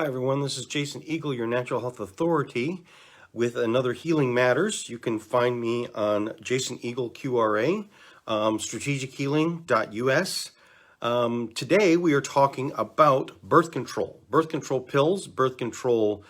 everyone, this is Jason Eagle, your natural health authority, with another Healing Matters. You can find me on Jason Eagle QRA, strategichealing.us. Today we are talking about birth control pills, birth control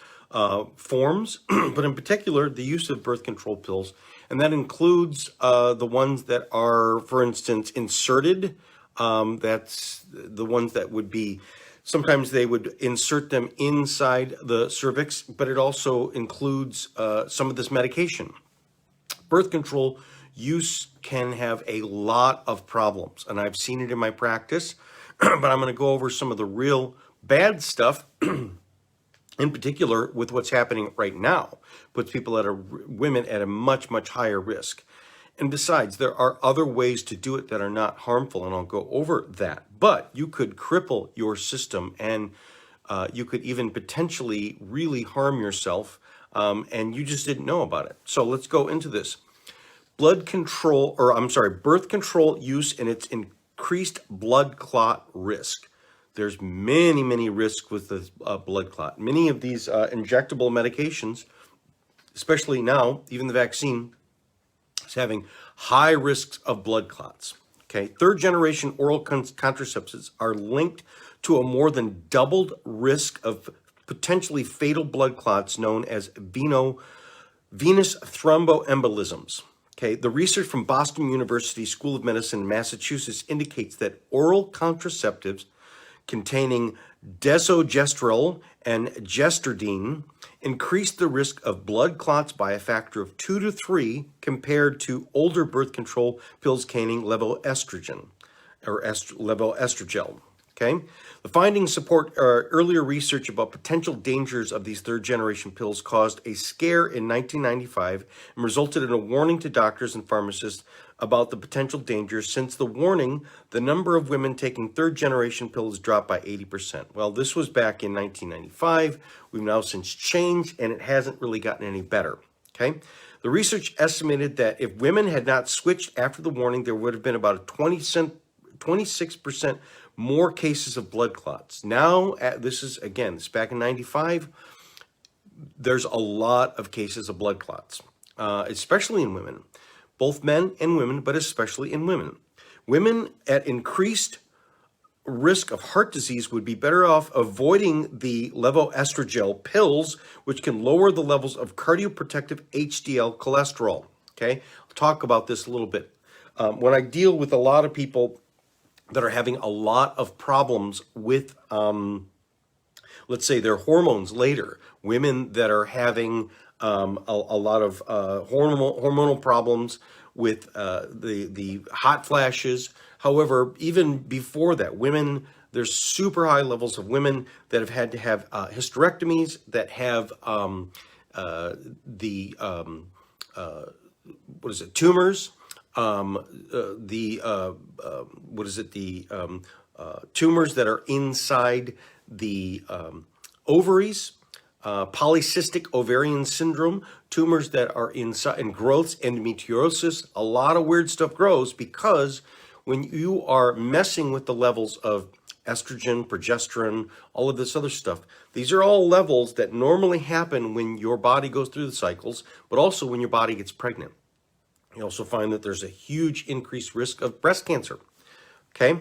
forms, but in particular the use of birth control pills. And that includes the ones that are, for instance, inserted. That's the ones that would be, sometimes they would insert them inside the cervix, but it also includes some of this medication. Birth control use can have a lot of problems, and I've seen it in my practice, but I'm going to go over some of the real bad stuff, in particular with what's happening right now, puts women at a much, much higher risk. And besides, there are other ways to do it that are not harmful, and I'll go over that. But you could cripple your system, and you could even potentially really harm yourself, and you just didn't know about it. So let's go into this. Birth control use and its increased blood clot risk. There's many, many risks with the blood clot. Many of these injectable medications, especially now, even the vaccine, is having high risks of blood clots. Okay, third generation oral contraceptives are linked to a more than doubled risk of potentially fatal blood clots known as venous thromboembolisms. Okay, the research from Boston University School of Medicine in Massachusetts indicates that oral contraceptives containing desogestrel and gestardine increase the risk of blood clots by a factor of 2 to 3 compared to older birth control pills containing levoestrogen or levoestrogel. Okay, the findings support earlier research about potential dangers of these third generation pills caused a scare in 1995 and resulted in a warning to doctors and pharmacists about the potential dangers. Since the warning, the number of women taking third generation pills dropped by 80%. Well, this was back in 1995. We've now since changed, and it hasn't really gotten any better. Okay, the research estimated that if women had not switched after the warning, there would have been about a 26% more cases of blood clots. Now, this is back in 95, there's a lot of cases of blood clots, especially in women, both men and women, but especially in women. Women at increased risk of heart disease would be better off avoiding the levoestrogel pills, which can lower the levels of cardioprotective HDL cholesterol. Okay, I'll talk about this a little bit. When I deal with a lot of people that are having a lot of problems with, let's say, their hormones later, women that are having a lot of hormonal problems with the hot flashes. However, even before that, there's super high levels of women that have had to have hysterectomies, that have tumors. Tumors that are inside the ovaries, polycystic ovarian syndrome, tumors that are inside, and growths, endometriosis. A lot of weird stuff grows because when you are messing with the levels of estrogen, progesterone, all of this other stuff, these are all levels that normally happen when your body goes through the cycles, but also when your body gets pregnant. You also find that there's a huge increased risk of breast cancer. Okay?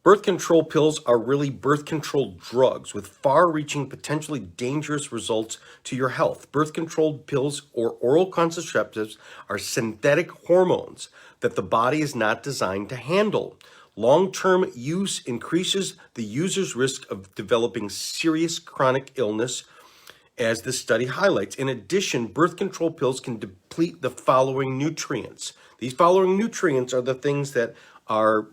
Birth control pills are really birth control drugs with far-reaching, potentially dangerous results to your health. Birth control pills or oral contraceptives are synthetic hormones that the body is not designed to handle. Long-term use increases the user's risk of developing serious chronic illness, as this study highlights. In addition, birth control pills can deplete the following nutrients. These following nutrients are the things that are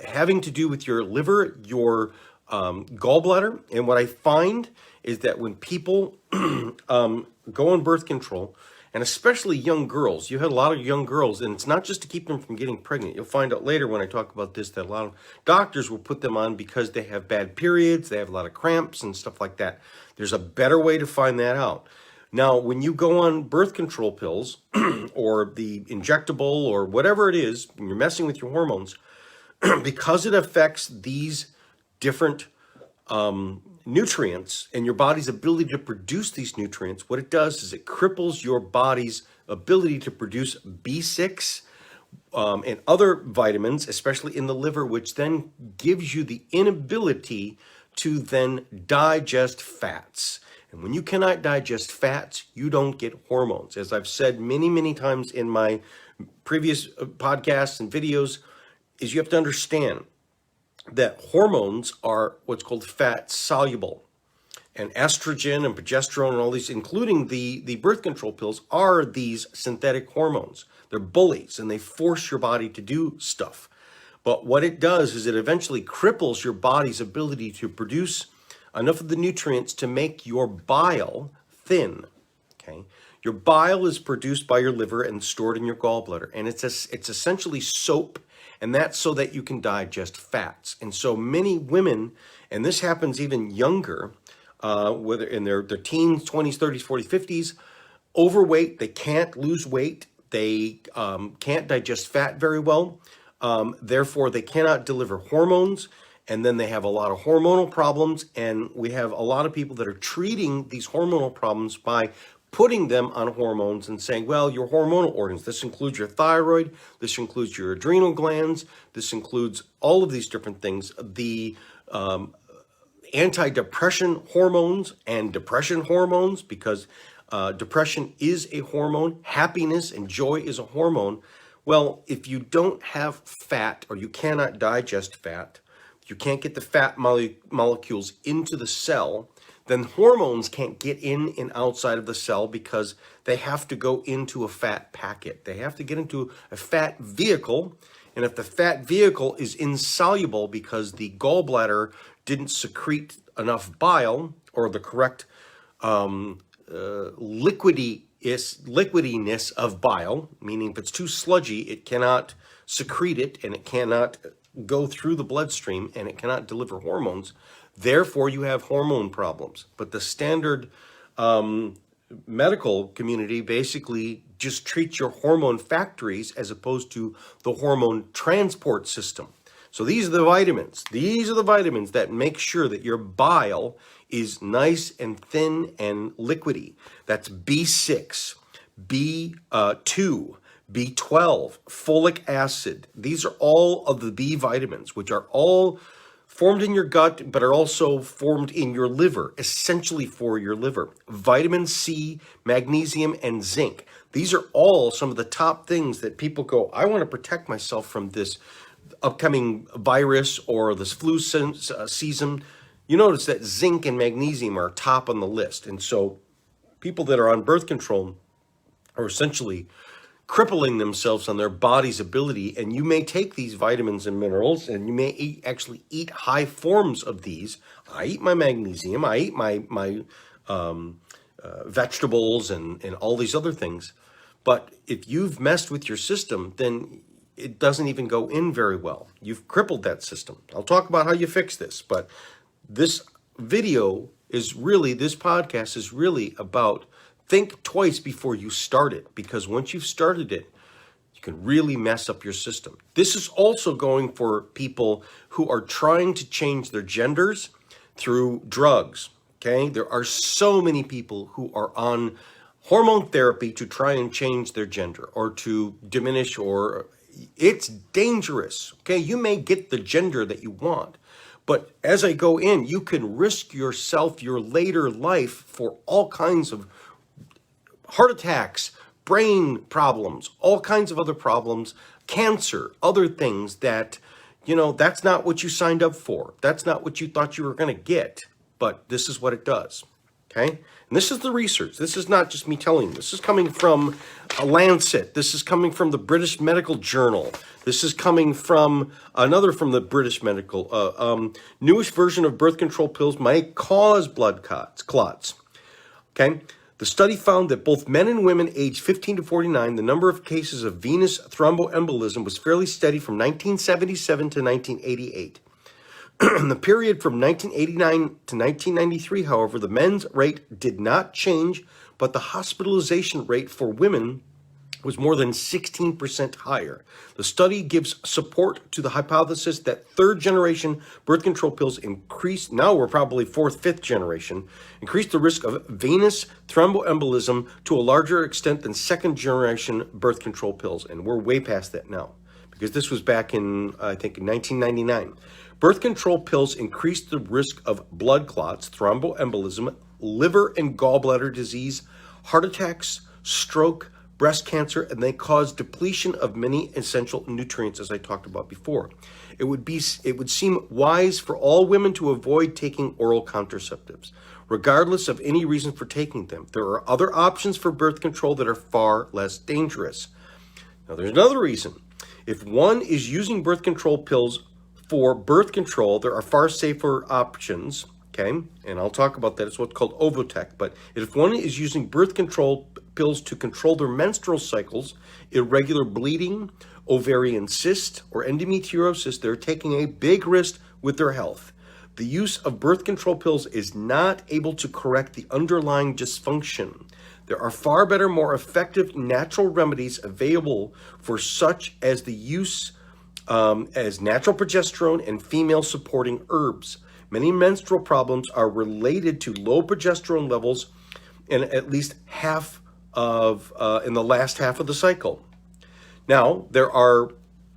having to do with your liver, your gallbladder. And what I find is that when people go on birth control, and especially young girls, you had a lot of young girls, and it's not just to keep them from getting pregnant. You'll find out later when I talk about this that a lot of doctors will put them on because they have bad periods, they have a lot of cramps and stuff like that. There's a better way to find that out. Now, when you go on birth control pills or the injectable or whatever it is, and you're messing with your hormones, because it affects these different nutrients and your body's ability to produce these nutrients, what it does is it cripples your body's ability to produce B6 and other vitamins, especially in the liver, which then gives you the inability to then digest fats. And when you cannot digest fats, you don't get hormones. As I've said many, many times in my previous podcasts and videos, is you have to understand that hormones are what's called fat soluble. And estrogen and progesterone and all these, including the birth control pills, are these synthetic hormones. They're bullies and they force your body to do stuff. But what it does is it eventually cripples your body's ability to produce enough of the nutrients to make your bile thin. Okay, your bile is produced by your liver and stored in your gallbladder, and it's essentially soap, and that's so that you can digest fats. And so many women, and this happens even younger, whether in their teens, 20s, 30s, 40s, 50s, overweight, they can't lose weight, they can't digest fat very well, therefore they cannot deliver hormones, and then they have a lot of hormonal problems, and we have a lot of people that are treating these hormonal problems by putting them on hormones and saying, well, your hormonal organs, this includes your thyroid, this includes your adrenal glands, this includes all of these different things, the anti-depression hormones and depression hormones, because depression is a hormone, happiness and joy is a hormone. Well, if you don't have fat or you cannot digest fat, you can't get the fat molecules into the cell, then hormones can't get in and outside of the cell because they have to go into a fat packet. They have to get into a fat vehicle. And if the fat vehicle is insoluble because the gallbladder didn't secrete enough bile or the correct liquidiness of bile, meaning if it's too sludgy, it cannot secrete it and it cannot go through the bloodstream and it cannot deliver hormones. Therefore, you have hormone problems. But the standard medical community basically just treats your hormone factories as opposed to the hormone transport system. So these are the vitamins. These are the vitamins that make sure that your bile is nice and thin and liquidy. That's B6, B2, B12, folic acid. These are all of the B vitamins, which are all formed in your gut, but are also formed in your liver, essentially for your liver. Vitamin C, magnesium, and zinc. These are all some of the top things that people go, I want to protect myself from this upcoming virus or this flu season. You notice that zinc and magnesium are top on the list. And so people that are on birth control are essentially crippling themselves on their body's ability, and you may take these vitamins and minerals and you may actually eat high forms of these. I eat my magnesium, I eat my vegetables and all these other things, but if you've messed with your system, then it doesn't even go in very well. You've crippled that system. I'll talk about how you fix this, but this podcast is really about think twice before you start it, because once you've started it, you can really mess up your system. This is also going for people who are trying to change their genders through drugs, okay? There are so many people who are on hormone therapy to try and change their gender or to diminish, or it's dangerous, okay? You may get the gender that you want, but as I go in, you can risk yourself, your later life, for all kinds of heart attacks, brain problems, all kinds of other problems, cancer, other things that, that's not what you signed up for. That's not what you thought you were going to get, but this is what it does, okay? And this is the research. This is not just me telling you. This is coming from a Lancet. This is coming from the British Medical Journal. This is coming from from the British Medical. Newest version of birth control pills might cause blood clots, okay? The study found that both men and women aged 15 to 49, the number of cases of venous thromboembolism was fairly steady from 1977 to 1988. In the period from 1989 to 1993, however, the men's rate did not change, but the hospitalization rate for women was more than 16% higher. The study gives support to the hypothesis that third-generation birth control pills increase, now we're probably fourth, fifth generation, increase the risk of venous thromboembolism to a larger extent than second-generation birth control pills. And we're way past that now, because this was back in, I think, 1999. Birth control pills increase the risk of blood clots, thromboembolism, liver and gallbladder disease, heart attacks, stroke, breast cancer, and they cause depletion of many essential nutrients, as I talked about before. It would seem wise for all women to avoid taking oral contraceptives, regardless of any reason for taking them. There are other options for birth control that are far less dangerous. Now, there's another reason. If one is using birth control pills for birth control, there are far safer options, okay? And I'll talk about that. It's what's called Ovotech. But if one is using birth control pills to control their menstrual cycles, irregular bleeding, ovarian cyst, or endometriosis, they're taking a big risk with their health. The use of birth control pills is not able to correct the underlying dysfunction. There are far better, more effective natural remedies available for such as the use as natural progesterone and female supporting herbs. Many menstrual problems are related to low progesterone levels in at least in the last half of the cycle. Now, there are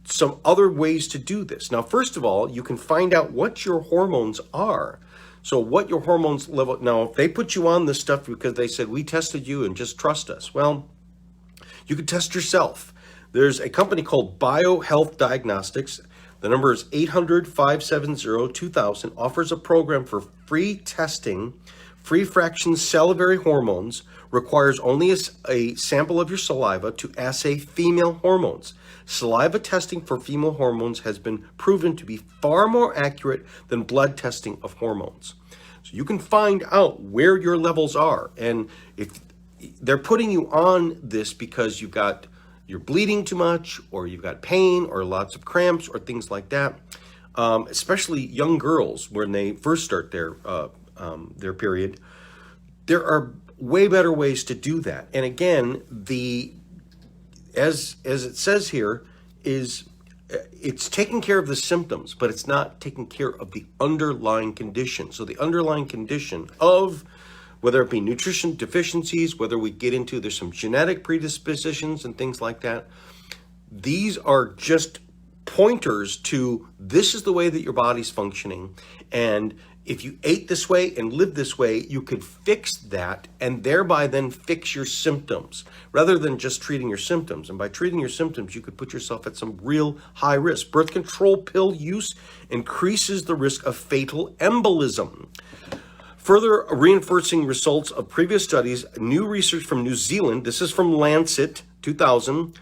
some other ways to do this. Now, first of all, you can find out what your hormones are. So what your hormones level, now, if they put you on this stuff because they said, we tested you and just trust us, well, you can test yourself. There's a company called BioHealth Diagnostics. The number is 800-570-2000, offers a program for free testing, free fraction salivary hormones, requires only a sample of your saliva to assay female hormones. Saliva testing for female hormones has been proven to be far more accurate than blood testing of hormones. So you can find out where your levels are. And if they're putting you on this because you're bleeding too much, or you've got pain, or lots of cramps, or things like that, especially young girls when they first start their period, there are way better ways to do that. And again, as it says here, it's taking care of the symptoms, but it's not taking care of the underlying condition. So the underlying condition of whether it be nutrition deficiencies, whether we get into, there's some genetic predispositions and things like that. These are just pointers to this is the way that your body's functioning. And if you ate this way and lived this way, you could fix that and thereby then fix your symptoms rather than just treating your symptoms. And by treating your symptoms, you could put yourself at some real high risk. Birth control pill use increases the risk of fatal embolism. Further reinforcing results of previous studies, new research from New Zealand, this is from Lancet 2000,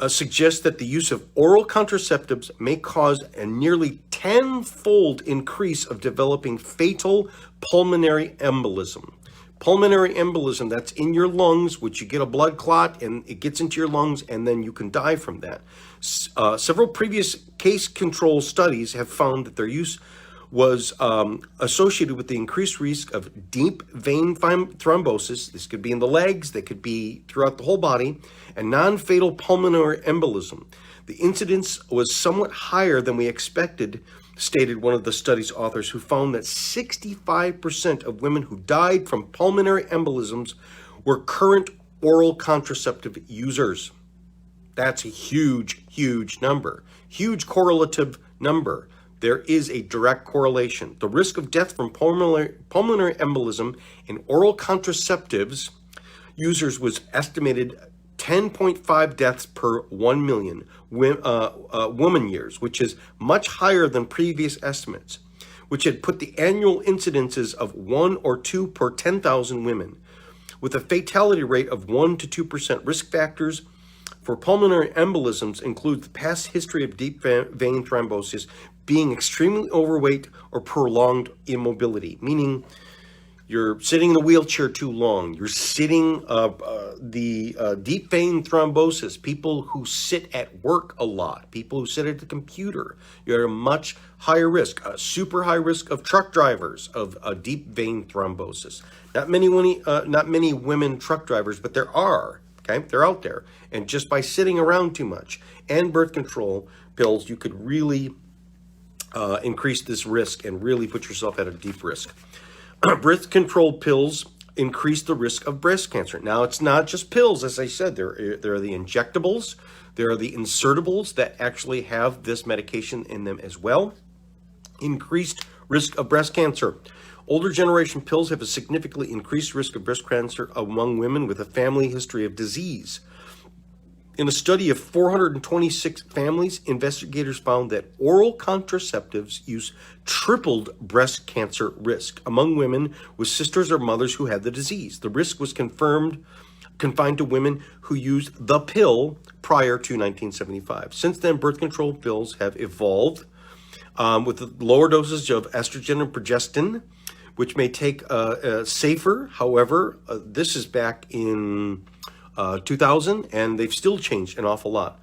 suggests that the use of oral contraceptives may cause a nearly tenfold increase of developing fatal pulmonary embolism. Pulmonary embolism, that's in your lungs, which you get a blood clot and it gets into your lungs and then you can die from that. Several previous case control studies have found that their use was associated with the increased risk of deep vein thrombosis. This could be in the legs, they could be throughout the whole body, and non-fatal pulmonary embolism. The incidence was somewhat higher than we expected, stated one of the study's authors, who found that 65% of women who died from pulmonary embolisms were current oral contraceptive users. That's a huge, huge number, huge correlative number. There is a direct correlation. The risk of death from pulmonary embolism in oral contraceptives users was estimated 10.5 deaths per 1 million woman years, which is much higher than previous estimates, which had put the annual incidences of 1 or 2 per 10,000 women. With a fatality rate of 1 to 2%, risk factors for pulmonary embolisms include the past history of deep vein thrombosis, being extremely overweight, or prolonged immobility, meaning you're sitting in a wheelchair too long, you're sitting, deep vein thrombosis, people who sit at work a lot, people who sit at the computer, you're at a much higher risk, a super high risk of truck drivers of deep vein thrombosis. Not many women truck drivers, but there are. Okay, they're out there. And just by sitting around too much and birth control pills, you could really increase this risk and really put yourself at a deep risk. Birth control pills increase the risk of breast cancer. Now, it's not just pills, as I said. There are the injectables, there are the insertables that actually have this medication in them as well. Increased risk of breast cancer. Older generation pills have a significantly increased risk of breast cancer among women with a family history of disease. In a study of 426 families, investigators found that oral contraceptives use tripled breast cancer risk among women with sisters or mothers who had the disease. The risk was confined to women who used the pill prior to 1975. Since then, birth control pills have evolved with lower doses of estrogen and progestin, which may take safer. However, this is back in 2000, and they've still changed an awful lot.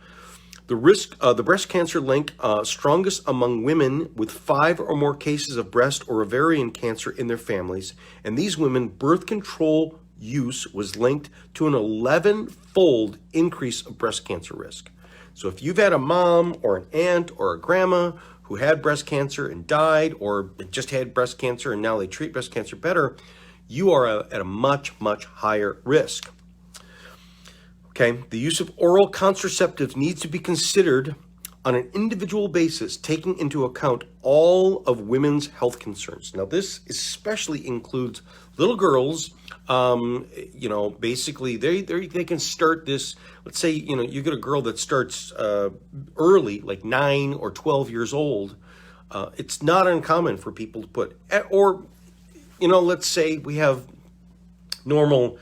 The risk, the breast cancer link, strongest among women with 5 or more cases of breast or ovarian cancer in their families. And these women, birth control use was linked to an 11-fold increase of breast cancer risk. So if you've had a mom or an aunt or a grandma who had breast cancer and died, or just had breast cancer and now they treat breast cancer better, you are at a much, much higher risk. Okay, the use of oral contraceptives needs to be considered on an individual basis, taking into account all of women's health concerns. Now, this especially includes little girls. Basically, they can start this. Let's say, you get a girl that starts early, like 9 or 12 years old. It's not uncommon for people to put, let's say we have normal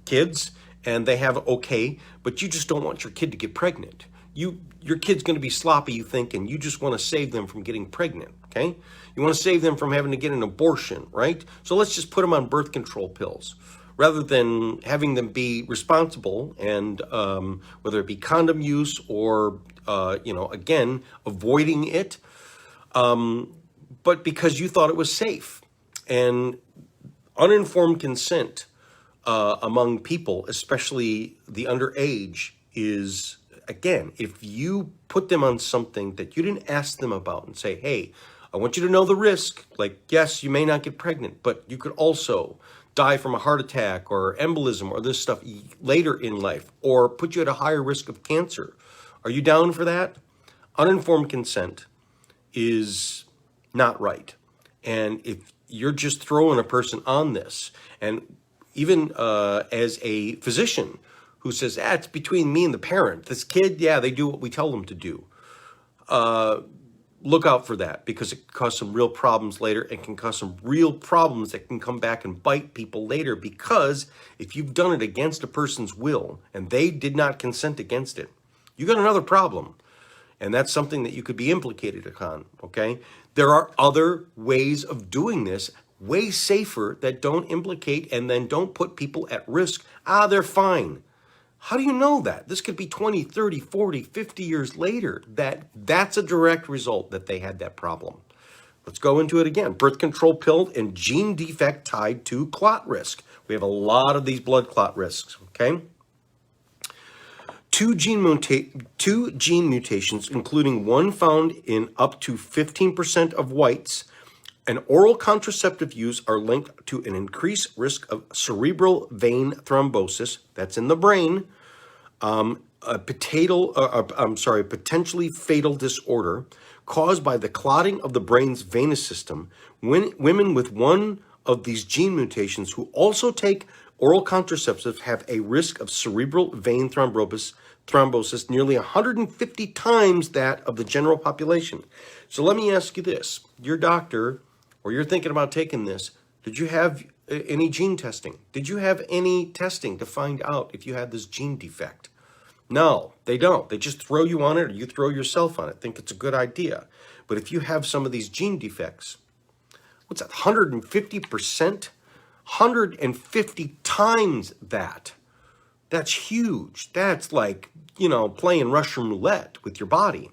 kids, and they have okay, but you just don't want your kid to get pregnant. Your kid's going to be sloppy, you think, and you just want to save them from getting pregnant, okay? You want to save them from having to get an abortion, right? So let's just put them on birth control pills rather than having them be responsible and whether it be condom use or, again, avoiding it, but because you thought it was safe. And uninformed consent among people, especially the underage, is, again, if you put them on something that you didn't ask them about and say, hey, I want you to know the risk, like, yes, you may not get pregnant, but you could also die from a heart attack or embolism or this stuff later in life, or put you at a higher risk of cancer. Are you down for that? Uninformed consent is not right. And if you're just throwing a person on this, and even as a physician who says, it's between me and the parent. This kid, they do what we tell them to do. Look out for that, because it can cause some real problems later and can cause some real problems that can come back and bite people later, because if you've done it against a person's will and they did not consent against it, you got another problem. And that's something that you could be implicated upon, okay? There are other ways of doing this, way safer, that don't implicate and then don't put people at risk. They're fine. How do you know that? This could be 20, 30, 40, 50 years later that's a direct result that they had that problem. Let's go into it again. Birth control pill and gene defect tied to clot risk. We have a lot of these blood clot risks, okay? Two gene mutations, including one found in up to 15% of whites, and oral contraceptive use are linked to an increased risk of cerebral vein thrombosis, that's in the brain, a potentially fatal disorder caused by the clotting of the brain's venous system. When women with one of these gene mutations who also take oral contraceptives have a risk of cerebral vein thrombosis nearly 150 times that of the general population. So let me ask you this. Your doctor, or you're thinking about taking this, did you have any gene testing? Did you have any testing to find out if you had this gene defect? No, they don't. They just throw you on it, or you throw yourself on it. Think it's a good idea. But if you have some of these gene defects, what's that, 150%? 150 times that. That's huge. That's like, playing Russian roulette with your body.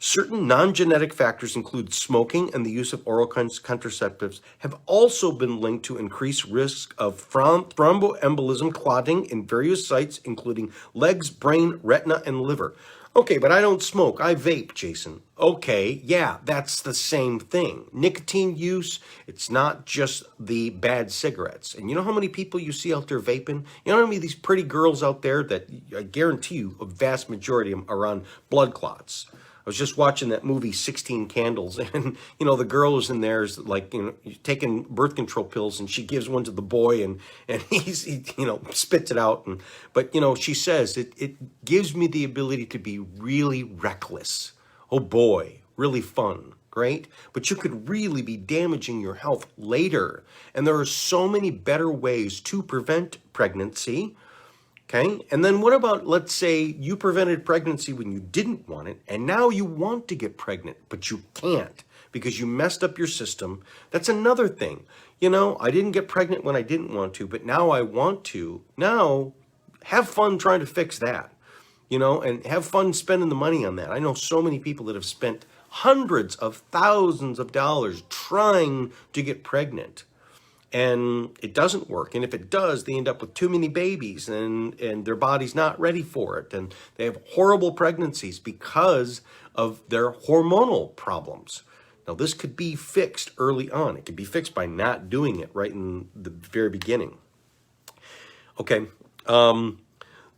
Certain non-genetic factors include smoking and the use of oral contraceptives have also been linked to increased risk of thromboembolism, clotting in various sites, including legs, brain, retina, and liver. Okay, but I don't smoke. I vape, Jason. Okay, yeah, that's the same thing. Nicotine use, it's not just the bad cigarettes. And you know how many people you see out there vaping? You know how many of these pretty girls out there that I guarantee you a vast majority of them are on blood clots. I was just watching that movie 16 Candles, and the girl who's in there is like taking birth control pills, and she gives one to the boy, and he spits it out, but she says it gives me the ability to be really reckless. Oh boy, really fun, great, but you could really be damaging your health later, and there are so many better ways to prevent pregnancy. Okay, and then what about, let's say you prevented pregnancy when you didn't want it, and now you want to get pregnant, but you can't because you messed up your system. That's another thing. I didn't get pregnant when I didn't want to, but now I want to. Now, have fun trying to fix that, and have fun spending the money on that. I know so many people that have spent hundreds of thousands of dollars trying to get pregnant. And it doesn't work. And if it does, they end up with too many babies and their body's not ready for it. And they have horrible pregnancies because of their hormonal problems. Now, this could be fixed early on. It could be fixed by not doing it right in the very beginning. Okay.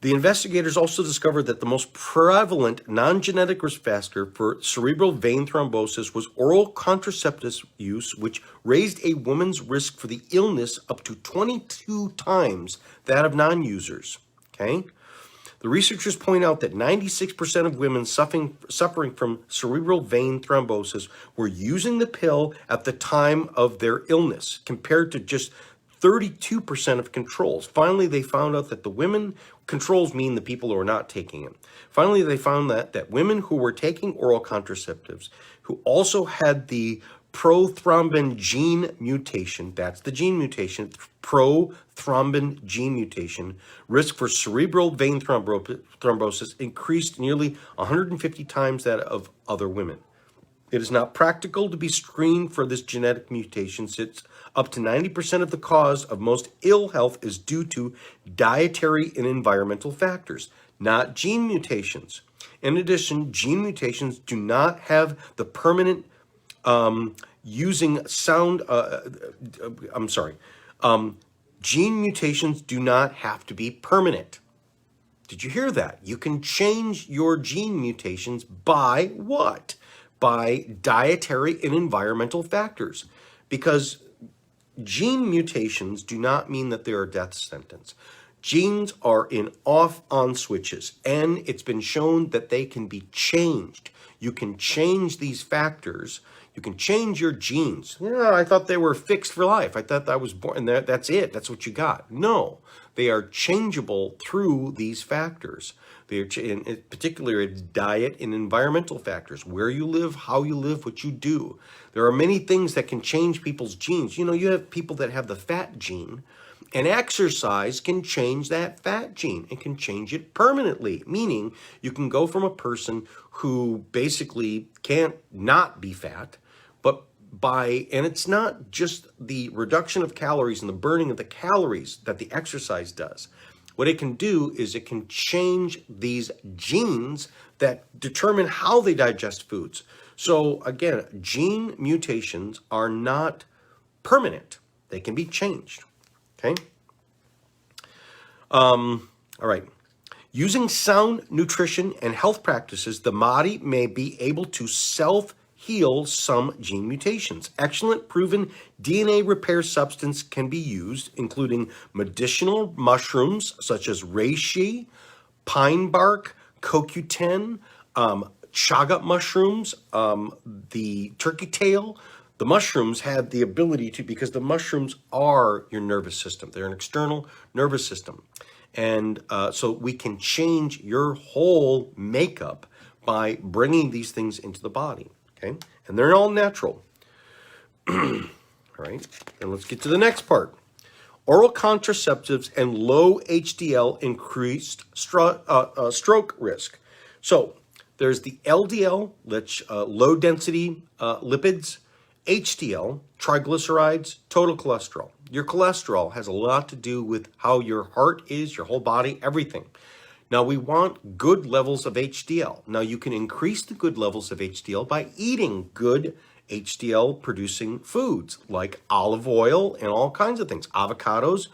The investigators also discovered that the most prevalent non-genetic risk factor for cerebral vein thrombosis was oral contraceptives use, which raised a woman's risk for the illness up to 22 times that of non-users. Okay? The researchers point out that 96% of women suffering from cerebral vein thrombosis were using the pill at the time of their illness, compared to just 32% of controls. Finally, they found out that the women, controls mean the people who are not taking it. Finally, they found that women who were taking oral contraceptives, who also had the prothrombin gene mutation, that's the gene mutation, prothrombin gene mutation, risk for cerebral vein thrombosis increased nearly 150 times that of other women. It is not practical to be screened for this genetic mutation, since up to 90% of the cause of most ill health is due to dietary and environmental factors, not gene mutations. In addition, gene mutations do not have the permanent gene mutations do not have to be permanent. Did you hear that? You can change your gene mutations by what? By dietary and environmental factors, because gene mutations do not mean that they're a death sentence. Genes are in off-on switches, and it's been shown that they can be changed. You can change these factors. You can change your genes. I thought they were fixed for life. I thought I was born, and that's it. That's what you got. No, they are changeable through these factors. In particular, diet and environmental factors, where you live, how you live, what you do. There are many things that can change people's genes. You have people that have the fat gene, and exercise can change that fat gene. It can change it permanently, meaning you can go from a person who basically can't not be fat, and it's not just the reduction of calories and the burning of the calories that the exercise does. What it can do is it can change these genes that determine how they digest foods. So again, gene mutations are not permanent. They can be changed. Okay? All right. Using sound nutrition and health practices, the body may be able to self-heal some gene mutations. Excellent proven DNA repair substance can be used, including medicinal mushrooms such as reishi, pine bark, CoQ10, chaga mushrooms, the turkey tail. The mushrooms have the ability to, because the mushrooms are your nervous system. They're an external nervous system. And so we can change your whole makeup by bringing these things into the body. Okay? And they're all natural. All right. And let's get to the next part. Oral contraceptives and low HDL increased stroke risk. So There's the LDL, low density lipids, HDL, triglycerides, total cholesterol. Your cholesterol has a lot to do with how your heart is, your whole body, everything. Now, we want good levels of HDL. Now, you can increase the good levels of HDL by eating good HDL producing foods like olive oil and all kinds of things, avocados.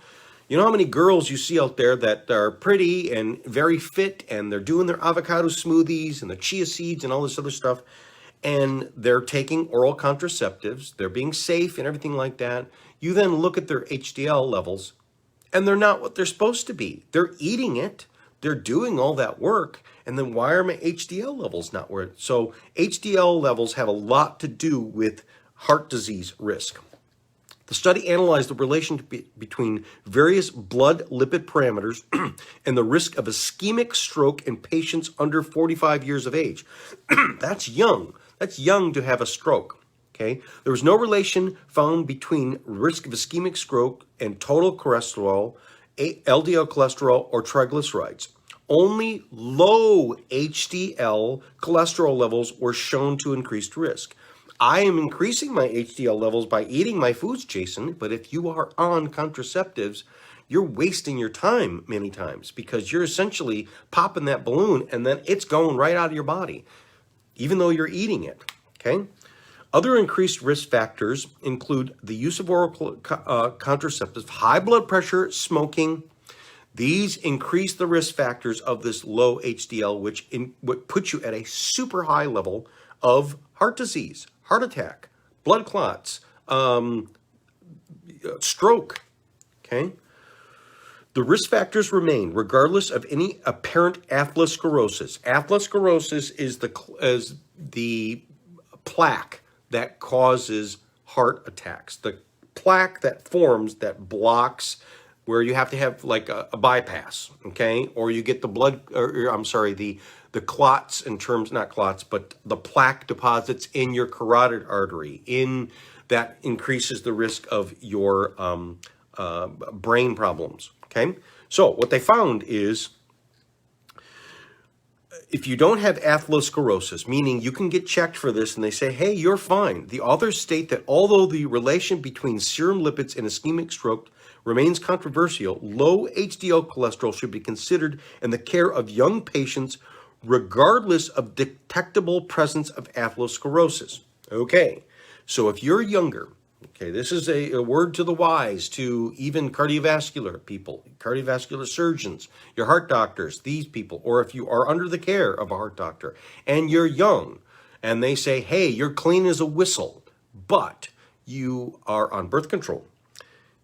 You know how many girls you see out there that are pretty and very fit and they're doing their avocado smoothies and the chia seeds and all this other stuff, and they're taking oral contraceptives, they're being safe and everything like that. You then look at their HDL levels and they're not what they're supposed to be. They're eating it, they're doing all that work, and then why are my HDL levels not where? So HDL levels have a lot to do with heart disease risk. The study analyzed the relationship between various blood lipid parameters and the risk of ischemic stroke in patients under 45 years of age. That's young. That's young to have a stroke. Okay. There was no relation found between risk of ischemic stroke and total cholesterol, LDL cholesterol, or triglycerides. Only low HDL cholesterol levels were shown to increase risk. I am increasing my HDL levels by eating my foods, Jason, but if you are on contraceptives, you're wasting your time many times because you're essentially popping that balloon and then it's going right out of your body, even though you're eating it, okay? Other increased risk factors include the use of oral contraceptives, high blood pressure, smoking. These increase the risk factors of this low HDL, which puts you at a super high level of heart disease, heart attack, blood clots, stroke, okay? The risk factors remain regardless of any apparent atherosclerosis. Atherosclerosis is the plaque that causes heart attacks, the plaque that forms that blocks where you have to have like a bypass, okay? Or you get the the clots in terms, not clots, but the plaque deposits in your carotid artery, that increases the risk of your brain problems, okay? So what they found is if you don't have atherosclerosis, meaning you can get checked for this and they say, hey, you're fine. The authors state that although the relation between serum lipids and ischemic stroke remains controversial, low HDL cholesterol should be considered in the care of young patients regardless of detectable presence of atherosclerosis. Okay, so if you're younger, okay, this is a word to the wise to even cardiovascular people, cardiovascular surgeons, your heart doctors, these people, or if you are under the care of a heart doctor and you're young and they say, hey, you're clean as a whistle, but you are on birth control,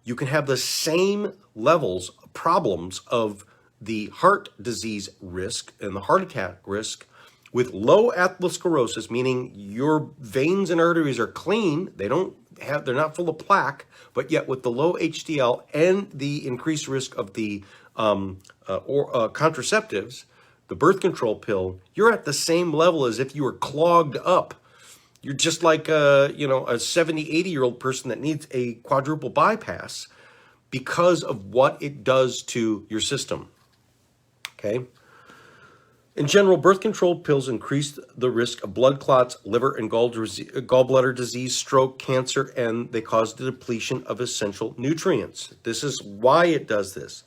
you can have the same levels, problems of the heart disease risk and the heart attack risk with low atherosclerosis, meaning your veins and arteries are clean, they're not full of plaque, but yet with the low HDL and the increased risk of the contraceptives, the birth control pill, you're at the same level as if you were clogged up. You're just like a 70, 80-year-old person that needs a quadruple bypass because of what it does to your system. Okay. In general, birth control pills increase the risk of blood clots, liver and gallbladder disease, stroke, cancer, and they cause the depletion of essential nutrients. This is why it does this.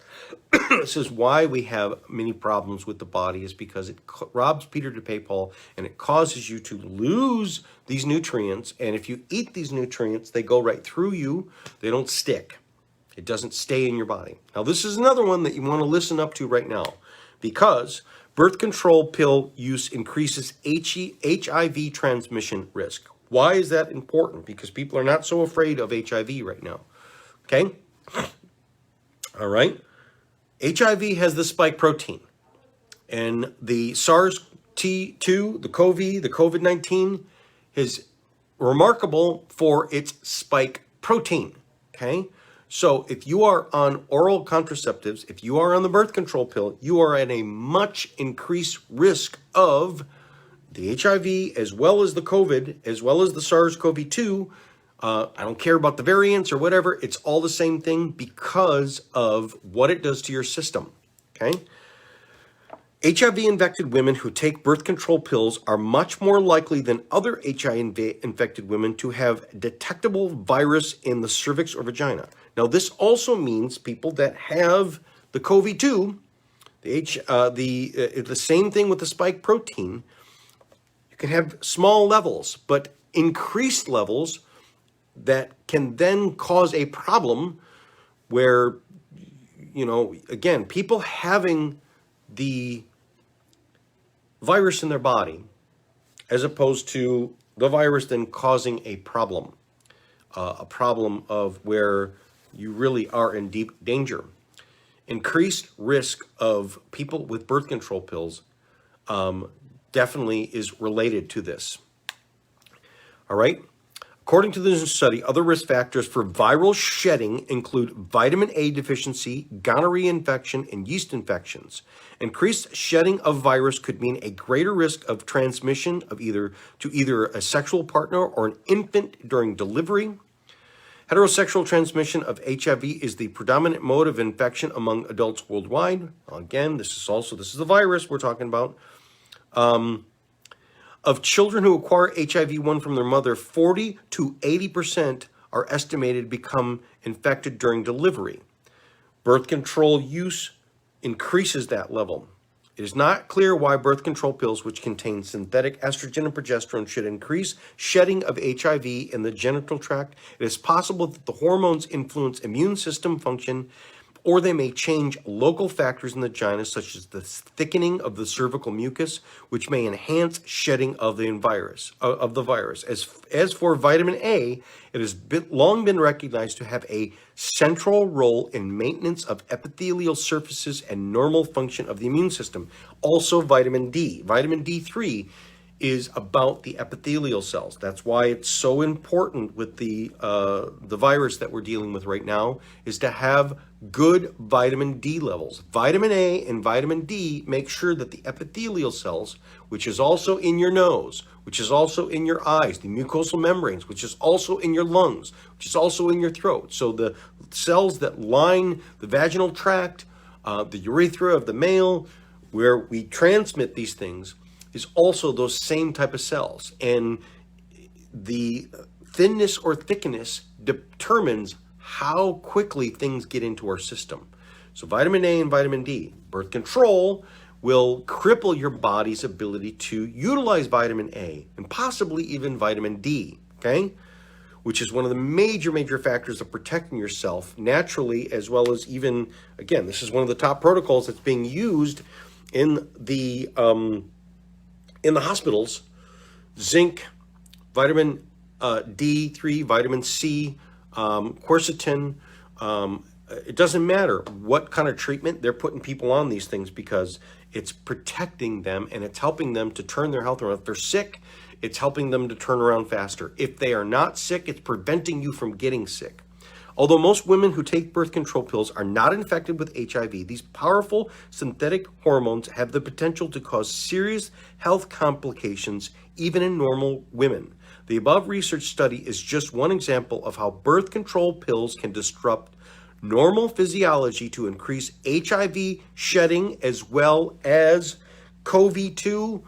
This is why we have many problems with the body, is because it robs Peter to pay Paul, and it causes you to lose these nutrients. And if you eat these nutrients, they go right through you. They don't stick. It doesn't stay in your body. Now, this is another one that you want to listen up to right now, because birth control pill use increases HIV transmission risk. Why is that important? Because people are not so afraid of HIV right now. Okay? All right? HIV has the spike protein. And the SARS-T2, the COVID-19, is remarkable for its spike protein. Okay? So if you are on oral contraceptives, if you are on the birth control pill, you are at a much increased risk of the HIV as well as the COVID, as well as the SARS-CoV-2. I don't care about the variants or whatever. It's all the same thing because of what it does to your system. Okay. HIV-infected women who take birth control pills are much more likely than other HIV-infected women to have detectable virus in the cervix or vagina. Now, this also means people that have the CoV-2, the same thing with the spike protein. You can have small levels, but increased levels that can then cause a problem where, again, people having the virus in their body, as opposed to the virus then causing a problem of where you really are in deep danger. Increased risk of people with birth control pills definitely is related to this. All right. According to this study, other risk factors for viral shedding include vitamin A deficiency, gonorrhea infection, and yeast infections. Increased shedding of virus could mean a greater risk of transmission of either a sexual partner or an infant during delivery. Heterosexual transmission of HIV is the predominant mode of infection among adults worldwide. Again, this is the virus we're talking about. Of children who acquire HIV-1 from their mother, 40 to 80% are estimated to become infected during delivery. Birth control use increases that level. It is not clear why birth control pills, which contain synthetic estrogen and progesterone, should increase shedding of HIV in the genital tract. It is possible that the hormones influence immune system function, or they may change local factors in the vagina, such as the thickening of the cervical mucus, which may enhance shedding of the virus. As for vitamin A, it has long been recognized to have a central role in maintenance of epithelial surfaces and normal function of the immune system. Also, vitamin D. Vitamin D3 is about the epithelial cells. That's why it's so important with the virus that we're dealing with right now, is to have good vitamin D levels. Vitamin A and vitamin D make sure that the epithelial cells, which is also in your nose, which is also in your eyes, the mucosal membranes, which is also in your lungs, which is also in your throat. So the cells that line the vaginal tract, the urethra of the male, where we transmit these things, is also those same type of cells. And the thinness or thickness determines how quickly things get into our system. So vitamin A and vitamin D. Birth control will cripple your body's ability to utilize vitamin A and possibly even vitamin D, okay? Which is one of the major factors of protecting yourself naturally, as well as even, again, this is one of the top protocols that's being used in the hospitals. Zinc, vitamin D3, vitamin C, quercetin. It doesn't matter what kind of treatment they're putting people on these things, because it's protecting them and it's helping them to turn their health around. If they're sick, it's helping them to turn around faster. If they are not sick, it's preventing you from getting sick. Although most women who take birth control pills are not infected with HIV, these powerful synthetic hormones have the potential to cause serious health complications even in normal women. The above research study is just one example of how birth control pills can disrupt normal physiology to increase HIV shedding, as well as COVID-2,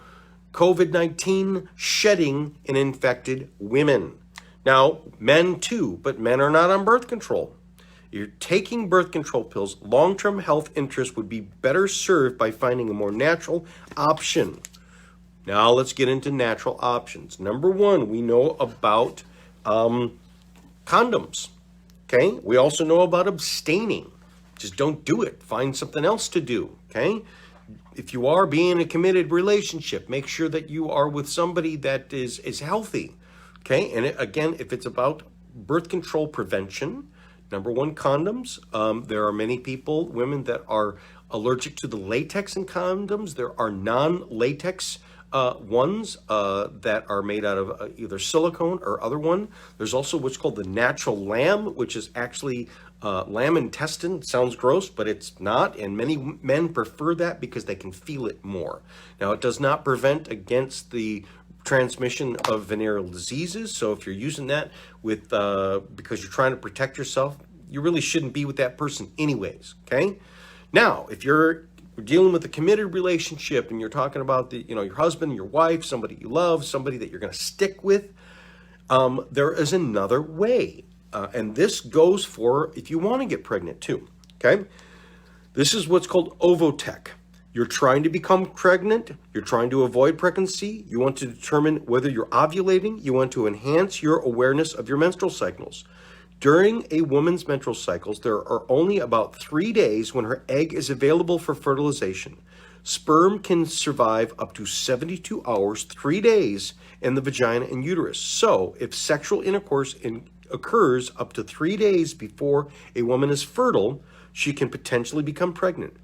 COVID-19 shedding in infected women. Now, men too, but men are not on birth control. You're taking birth control pills. Long-term health interests would be better served by finding a more natural option. Now, let's get into natural options. Number one, we know about condoms. Okay? We also know about abstaining. Just don't do it. Find something else to do. Okay? If you are being in a committed relationship, make sure that you are with somebody that is healthy. Okay, and again, if it's about birth control prevention, number one, condoms. There are many women that are allergic to the latex in condoms. There are non-latex ones that are made out of either silicone or other one. There's also what's called the natural lamb, which is actually lamb intestine. It sounds gross, but it's not. And many men prefer that because they can feel it more. Now, it does not prevent against the transmission of venereal diseases. So if you're using that with because you're trying to protect yourself, you really shouldn't be with that person anyways. Okay. Now, if you're we're dealing with a committed relationship and you're talking about your husband, your wife, somebody you love, somebody that you're going to stick with, there is another way. And this goes for if you want to get pregnant too. Okay. This is what's called ovotech. You're trying to become pregnant. You're trying to avoid pregnancy. You want to determine whether you're ovulating. You want to enhance your awareness of your menstrual cycles. During a woman's menstrual cycles, there are only about 3 days when her egg is available for fertilization. Sperm can survive up to 72 hours, 3 days in the vagina and uterus. So if sexual intercourse occurs up to 3 days before a woman is fertile, she can potentially become pregnant.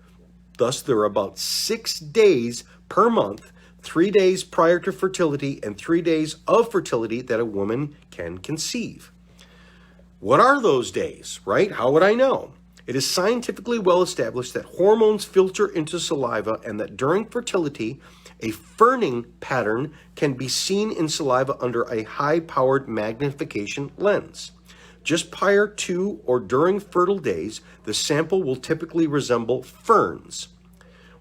Thus, there are about 6 days per month, 3 days prior to fertility and 3 days of fertility that a woman can conceive. What are those days, right? How would I know? It is scientifically well established that hormones filter into saliva and that during fertility, a ferning pattern can be seen in saliva under a high-powered magnification lens. Just prior to or during fertile days, the sample will typically resemble ferns,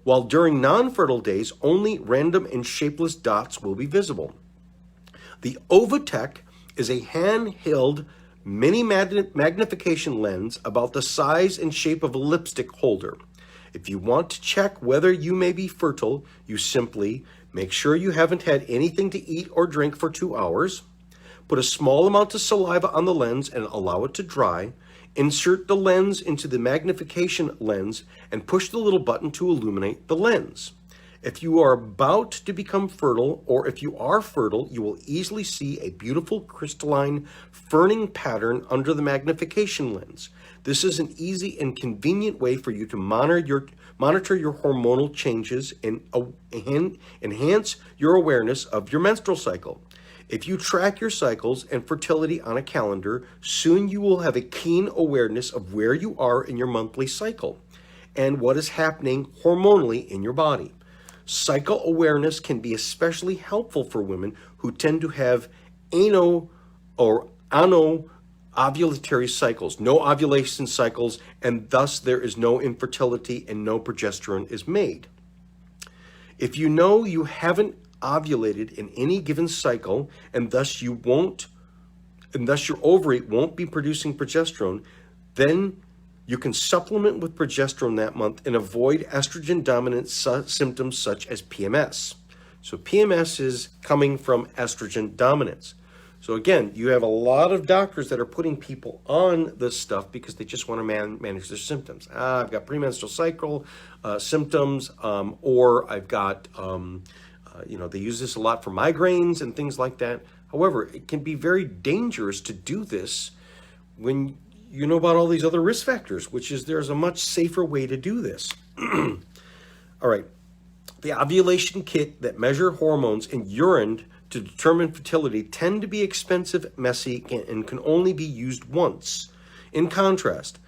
while during non-fertile days, only random and shapeless dots will be visible. The Ovotech is a handheld mini magnification lens about the size and shape of a lipstick holder. If you want to check whether you may be fertile, you simply make sure you haven't had anything to eat or drink for 2 hours. Put a small amount of saliva on the lens and allow it to dry. Insert the lens into the magnification lens and push the little button to illuminate the lens. If you are about to become fertile, or if you are fertile, you will easily see a beautiful crystalline ferning pattern under the magnification lens. This is an easy and convenient way for you to monitor your hormonal changes and enhance your awareness of your menstrual cycle. If you track your cycles and fertility on a calendar, soon you will have a keen awareness of where you are in your monthly cycle and what is happening hormonally in your body. Cycle awareness can be especially helpful for women who tend to have ano or anovulatory cycles, no ovulation cycles, and thus there is no infertility and no progesterone is made. If you know you haven't ovulated in any given cycle and thus your ovary won't be producing progesterone, then you can supplement with progesterone that month and avoid estrogen dominant symptoms such as PMS. So PMS is coming from estrogen dominance. So again, you have a lot of doctors that are putting people on this stuff because they just want to manage their symptoms. I've got premenstrual cycle symptoms, or I've got they use this a lot for migraines and things like that. However, it can be very dangerous to do this when you know about all these other risk factors, which is there's a much safer way to do this. All right. The ovulation kit that measure hormones in urine to determine fertility tend to be expensive, messy, and can only be used once. In contrast,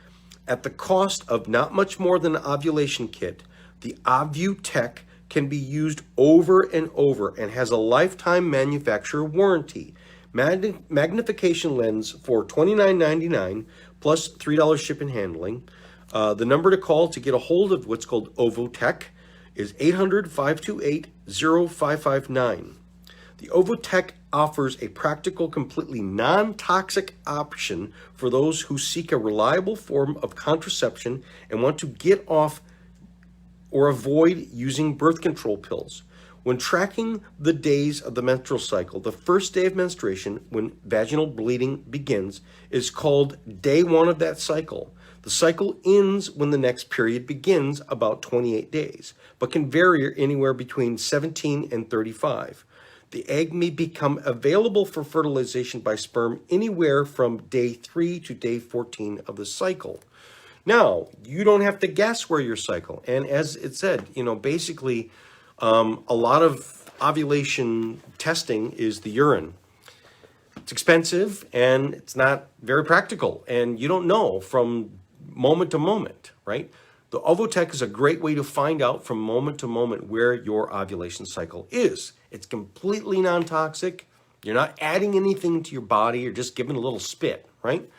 at the cost of not much more than an ovulation kit, the Ovutech can be used over and over and has a lifetime manufacturer warranty. Magnification lens for $29.99 plus $3 ship and handling. The number to call to get a hold of what's called Ovotech is 800-528-0559. The Ovotech offers a practical, completely non-toxic option for those who seek a reliable form of contraception and want to get off or avoid using birth control pills. When tracking the days of the menstrual cycle, the first day of menstruation, when vaginal bleeding begins, is called day 1 of that cycle. The cycle ends when the next period begins, about 28 days, but can vary anywhere between 17 and 35. The egg may become available for fertilization by sperm anywhere from day 3 to day 14 of the cycle. Now, you don't have to guess where your cycle. And as it said, basically, a lot of ovulation testing is the urine. It's expensive and it's not very practical. And you don't know from moment to moment, right? The Ovotech is a great way to find out from moment to moment where your ovulation cycle is. It's completely non-toxic. You're not adding anything to your body. You're just giving a little spit, right?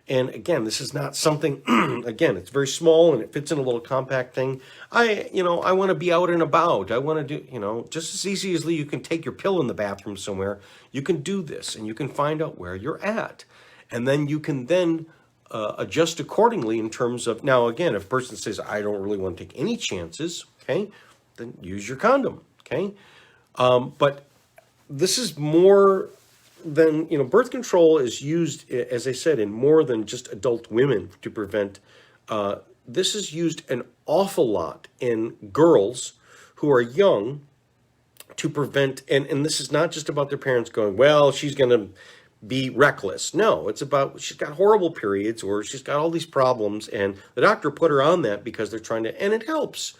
And again, this is not something, again, it's very small and it fits in a little compact thing. I want to be out and about. I want to do, just as easy as you can take your pill in the bathroom somewhere, you can do this and you can find out where you're at. And then you can then adjust accordingly in terms of, now again, if a person says, I don't really want to take any chances, okay, then use your condom, okay? But this is more than, birth control is used, as I said, in more than just adult women to prevent. This is used an awful lot in girls who are young to prevent, and this is not just about their parents going, well, she's going to be reckless. No, it's about she's got horrible periods or she's got all these problems, and the doctor put her on that because they're trying to, and it helps.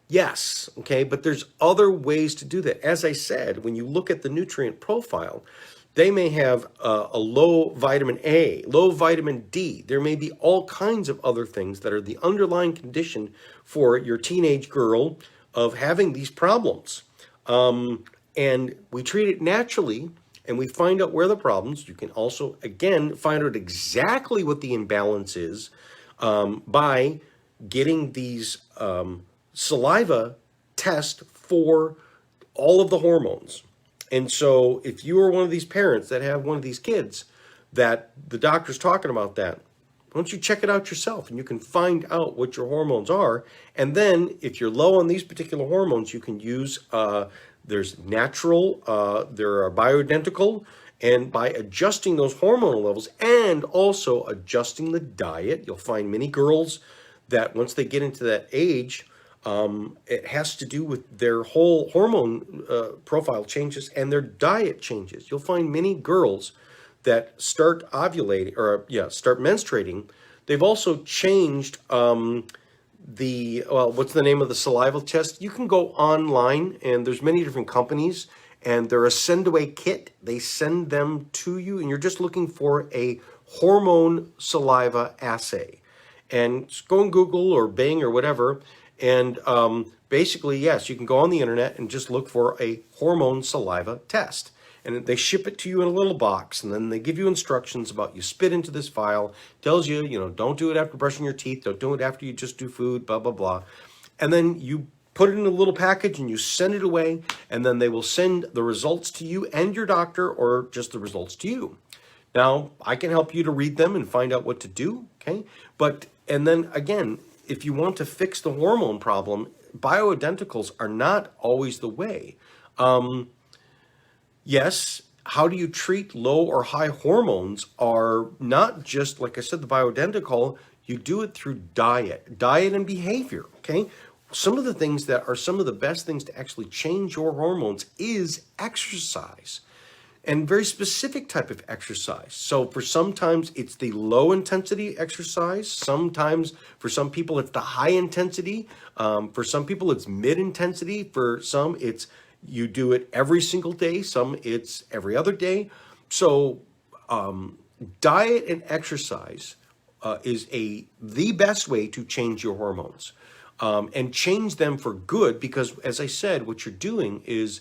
Yes, okay, but there's other ways to do that. As I said, when you look at the nutrient profile, they may have a low vitamin A, low vitamin D. There may be all kinds of other things that are the underlying condition for your teenage girl of having these problems. And we treat it naturally, and we find out where the problems. You can also, again, find out exactly what the imbalance is by getting these saliva tests for all of the hormones. And so if you are one of these parents that have one of these kids that the doctor's talking about that, why don't you check it out yourself and you can find out what your hormones are. And then if you're low on these particular hormones, you can use, there's natural, there are bioidentical, and by adjusting those hormonal levels and also adjusting the diet, you'll find many girls that once they get into that age, it has to do with their whole hormone profile changes and their diet changes. You'll find many girls that start ovulating start menstruating. They've also changed what's the name of the saliva test? You can go online and there's many different companies and they're a send away kit. They send them to you and you're just looking for a hormone saliva assay. And just go on Google or Bing or whatever. And basically, yes, you can go on the internet and just look for a hormone saliva test. And they ship it to you in a little box. And then they give you instructions about you spit into this vial. Tells you, don't do it after brushing your teeth. Don't do it after you just do food, blah, blah, blah. And then you put it in a little package and you send it away. And then they will send the results to you and your doctor or just the results to you. Now, I can help you to read them and find out what to do, okay? And then again, if you want to fix the hormone problem, bioidenticals are not always the way. Yes, how do you treat low or high hormones are not just, like I said, the bioidentical, you do it through diet and behavior, okay? Some of the things that are some of the best things to actually change your hormones is exercise. And very specific type of exercise. So for sometimes it's the low intensity exercise. Sometimes for some people it's the high intensity. For some people it's mid intensity. For some it's you do it every single day. Some it's every other day. So diet and exercise is the best way to change your hormones and change them for good. Because as I said, what you're doing is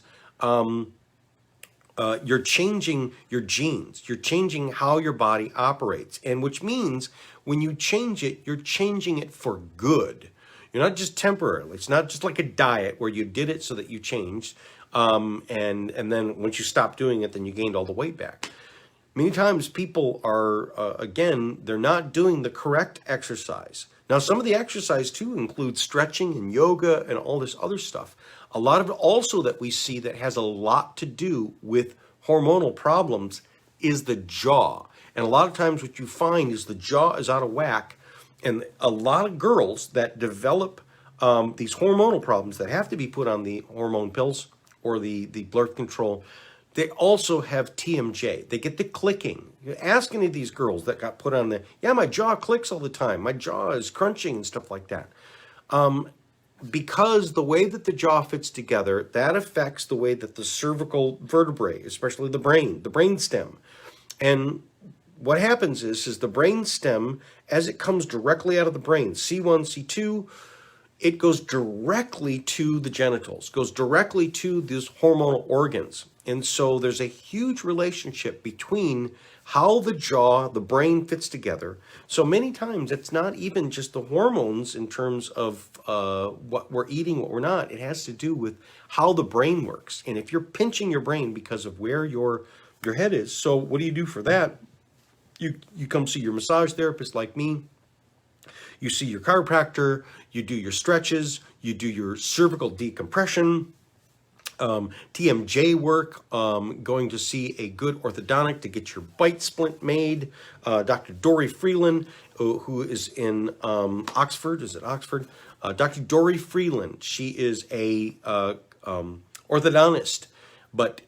you're changing your genes. You're changing how your body operates. And which means when you change it, you're changing it for good. You're not just temporarily. It's not just like a diet where you did it so that you changed. And then once you stopped doing it, then you gained all the weight back. Many times people are, they're not doing the correct exercise. Now, some of the exercise too includes stretching and yoga and all this other stuff. A lot of it also that we see that has a lot to do with hormonal problems is the jaw. And a lot of times what you find is the jaw is out of whack. And a lot of girls that develop these hormonal problems that have to be put on the hormone pills or the birth control, they also have TMJ. They get the clicking. You ask any of these girls that got put on my jaw clicks all the time. My jaw is crunching and stuff like that. Because the way that the jaw fits together, that affects the way that the cervical vertebrae, especially the brain stem. And what happens is the brain stem, as it comes directly out of the brain, C1, C2, it goes directly to the genitals, goes directly to these hormonal organs. And so there's a huge relationship between how the jaw, the brain fits together. So many times it's not even just the hormones in terms of what we're eating, what we're not. It has to do with how the brain works. And if you're pinching your brain because of where your head is, so what do you do for that? You come see your massage therapist like me. You see your chiropractor. You do your stretches. You do your cervical decompression. TMJ work, going to see a good orthodontic to get your bite splint made. Dr. Dory Freeland, who is in Oxford, is it Oxford? Dr. Dory Freeland, she is a orthodontist, but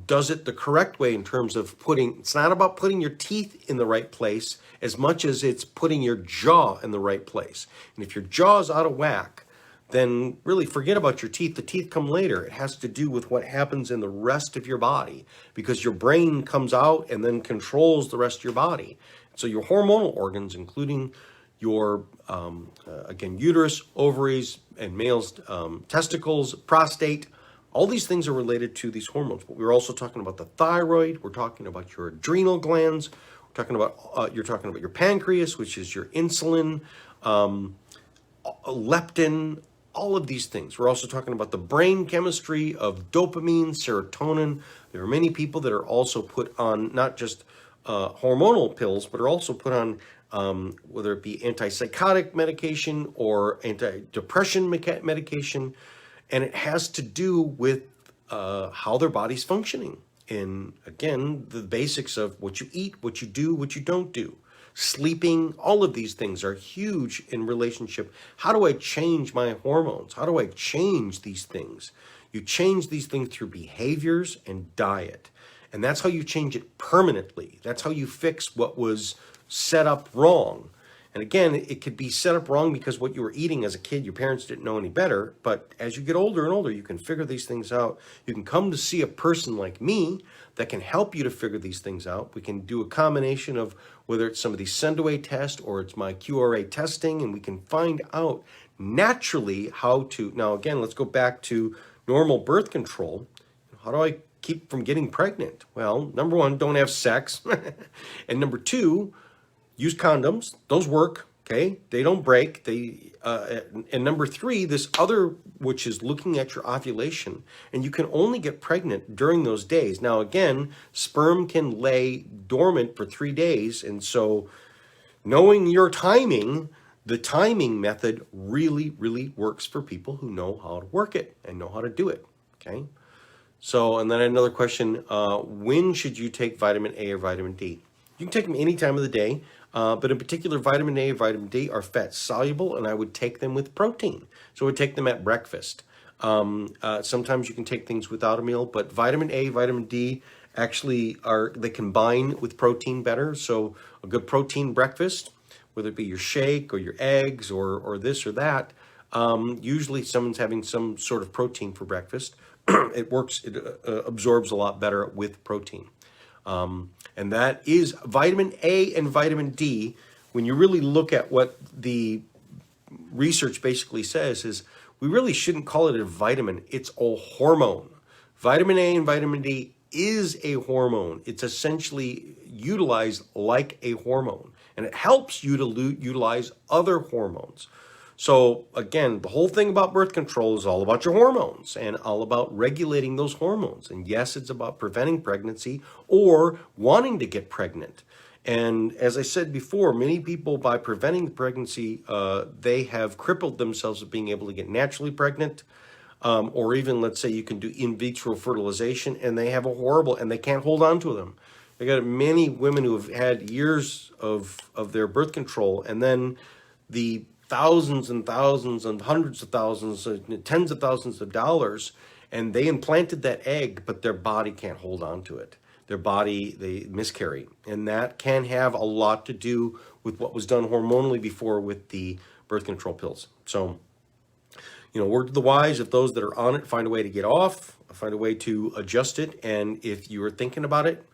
does it the correct way in terms of it's not about putting your teeth in the right place as much as it's putting your jaw in the right place. And if your jaw is out of whack, then really forget about your teeth. The teeth come later. It has to do with what happens in the rest of your body, because your brain comes out and then controls the rest of your body. So your hormonal organs, including your, again, uterus, ovaries, and male's testicles, prostate, all these things are related to these hormones. But we're also talking about the thyroid. We're talking about your adrenal glands. We're talking about, you're talking about your pancreas, which is your insulin, leptin, all of these things. We're also talking about the brain chemistry of dopamine, serotonin. There are many people that are also put on not just hormonal pills, but are also put on whether it be antipsychotic medication or antidepressant medication. And it has to do with how their body's functioning. And again, the basics of what you eat, what you do, what you don't do. Sleeping, all of these things are huge in relationship. How do I change my hormones? How do I change these things? You change these things through behaviors and diet. And that's how you change it permanently. That's how you fix what was set up wrong. And again, it could be set up wrong because what you were eating as a kid, your parents didn't know any better. But as you get older and older, you can figure these things out. You can come to see a person like me that can help you to figure these things out. We can do a combination of whether it's some of these send-away tests or it's my QRA testing, and we can find out naturally how to. Now, again, let's go back to normal birth control. How do I keep from getting pregnant? Well, number one, don't have sex. And number two, use condoms. Those work, okay? They don't break. And number three, this other, which is looking at your ovulation, and you can only get pregnant during those days. Now, again, sperm can lay dormant for 3 days, and so knowing your timing, the timing method really, really works for people who know how to work it and know how to do it, okay? So, and then another question, when should you take vitamin A or vitamin D? You can take them any time of the day. But in particular, vitamin A and vitamin D are fat soluble, and I would take them with protein. So I would take them at breakfast. Sometimes you can take things without a meal, but vitamin A, vitamin D actually they combine with protein better. So a good protein breakfast, whether it be your shake or your eggs or this or that, usually someone's having some sort of protein for breakfast. It works, it absorbs a lot better with protein. And that is vitamin A and vitamin D. When you really look at what the research basically says is we really shouldn't call it a vitamin. It's a hormone. Vitamin A and vitamin D is a hormone. It's essentially utilized like a hormone, and it helps you to utilize other hormones. So again, the whole thing about birth control is all about your hormones and all about regulating those hormones. And yes, it's about preventing pregnancy or wanting to get pregnant. And as I said before, many people, by preventing the pregnancy, they have crippled themselves of being able to get naturally pregnant. Or even, let's say, you can do in vitro fertilization, and they have and they can't hold on to them. I got many women who have had years of their birth control, and then the thousands and thousands and hundreds of thousands, tens of thousands of dollars, and they implanted that egg, but their body can't hold on to it. Their body, they miscarry. And that can have a lot to do with what was done hormonally before with the birth control pills. So, word to the wise, if those that are on it find a way to get off, find a way to adjust it. And if you are thinking about it,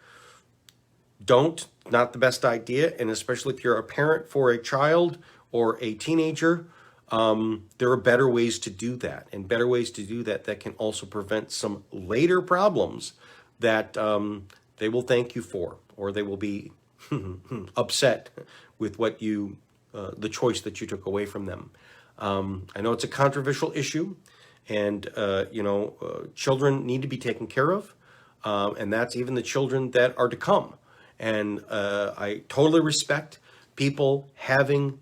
not the best idea. And especially if you're a parent for a child or a teenager, there are better ways to do that, and better ways to do that that can also prevent some later problems that they will thank you for, or they will be upset with what you, the choice that you took away from them. I know it's a controversial issue, and children need to be taken care of, and that's even the children that are to come. And I totally respect people having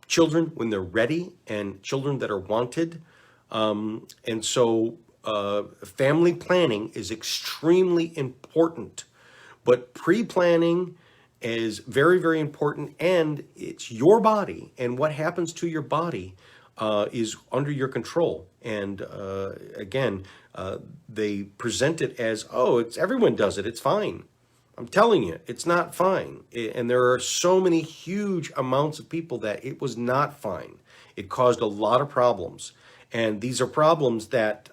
children when they're ready, and children that are wanted. And so family planning is extremely important, but pre-planning is very, very important, and it's your body, and what happens to your body is under your control. And again, they present it as, oh, it's everyone does it, it's fine. I'm telling you, it's not fine. And there are so many huge amounts of people that it was not fine. It caused a lot of problems. And these are problems that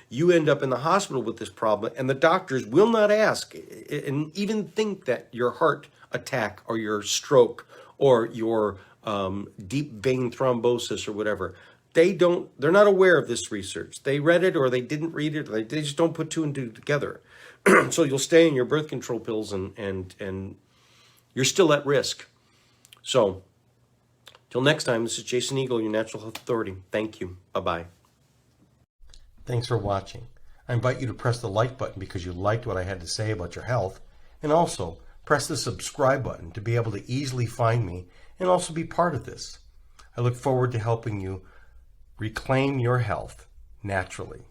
you end up in the hospital with this problem, and the doctors will not ask and even think that your heart attack or your stroke or your deep vein thrombosis or whatever, they're not aware of this research. They read it, or they didn't read it, or they just don't put two and two together. So you'll stay in your birth control pills, and you're still at risk. So till next time, this is Jason Eagle, your Natural Health Authority. Thank you. Bye-bye. Thanks for watching. I invite you to press the like button because you liked what I had to say about your health, and also press the subscribe button to be able to easily find me and also be part of this. I look forward to helping you reclaim your health naturally.